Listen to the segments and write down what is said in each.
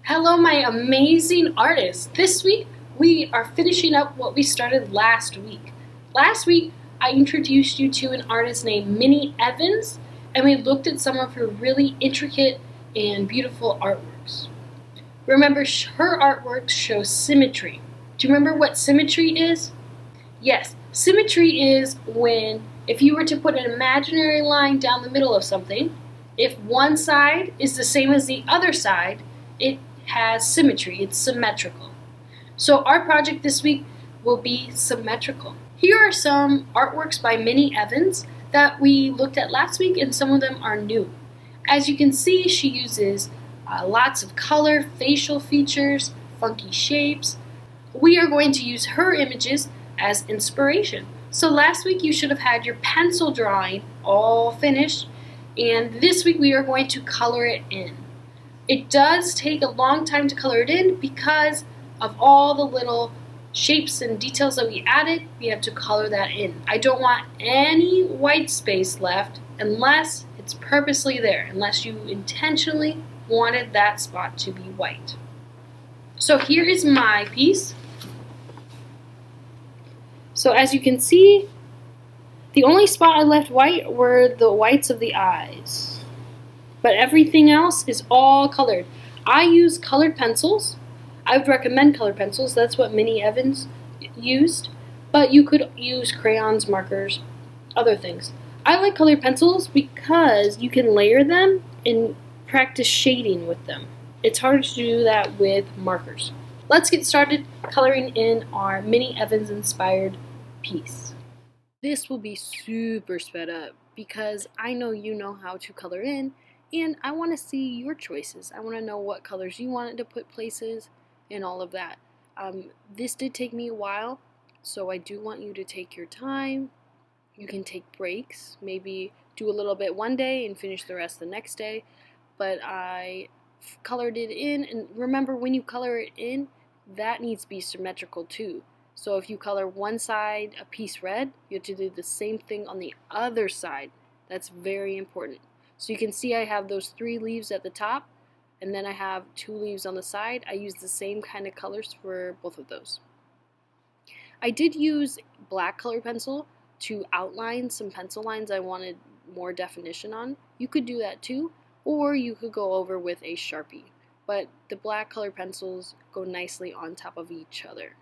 Hello, my amazing artists. This week, we are finishing up what we started last week. Last week, I introduced you to an artist named Minnie Evans, and we looked at some of her really intricate and beautiful artworks. Remember, her artworks show symmetry. Do you remember what symmetry is? Yes, symmetry is when, if you were to put an imaginary line down the middle of something, if one side is the same as the other side, it has symmetry. It's symmetrical. So our project this week will be symmetrical. Here are some artworks by Minnie Evans that we looked at last week, and some of them are new. As you can see, she uses lots of color, facial features, funky shapes. We are going to use her images as inspiration. So last week you should have had your pencil drawing all finished, and this week we are going to color it in. It does take a long time to color it in because of all the little shapes and details that we added. We have to color that in. I don't want any white space left unless it's purposely there, unless you intentionally wanted that spot to be white. So here is my piece. So as you can see, the only spot I left white were the whites of the eyes. But everything else is all colored. I use colored pencils. I would recommend colored pencils. That's what Minnie Evans used. But you could use crayons, markers, other things. I like colored pencils because you can layer them and practice shading with them. It's harder to do that with markers. Let's get started coloring in our Minnie Evans inspired piece. This will be super sped up because I know you know how to color in, and I want to see your choices. I want to know what colors you wanted to put places and all of that. This did take me a while, so I do want you to take your time. You can take breaks, maybe do a little bit one day and finish the rest the next day. But I colored it in, and remember, when you color it in, that needs to be symmetrical too. So if you color one side a piece red, you have to do the same thing on the other side. That's very important. So you can see I have those 3 leaves at the top, and then I have 2 leaves on the side. I use the same kind of colors for both of those. I did use black color pencil to outline some pencil lines I wanted more definition on. You could do that too, or you could go over with a Sharpie. But the black color pencils go nicely on top of each other.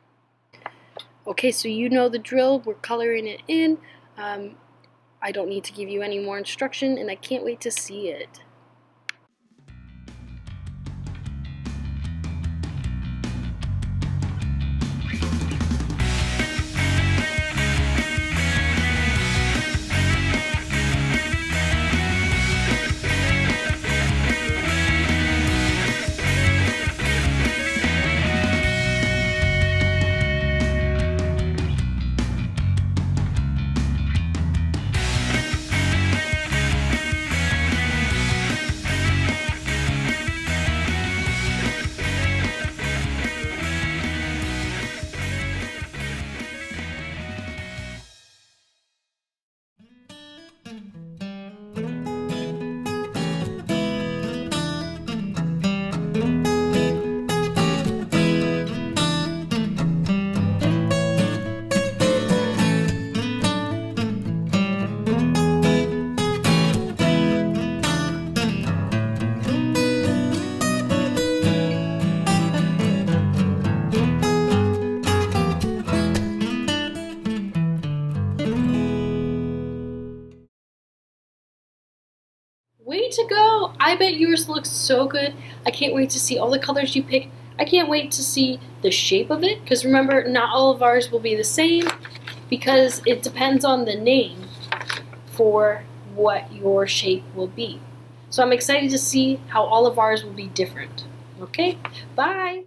Okay, so you know the drill. We're coloring it in. I don't need to give you any more instruction, and I can't wait to see it. Way to go! I bet yours looks so good. I can't wait to see all the colors you pick. I can't wait to see the shape of it, because remember, not all of ours will be the same because it depends on the name for what your shape will be. So I'm excited to see how all of ours will be different. Okay, bye!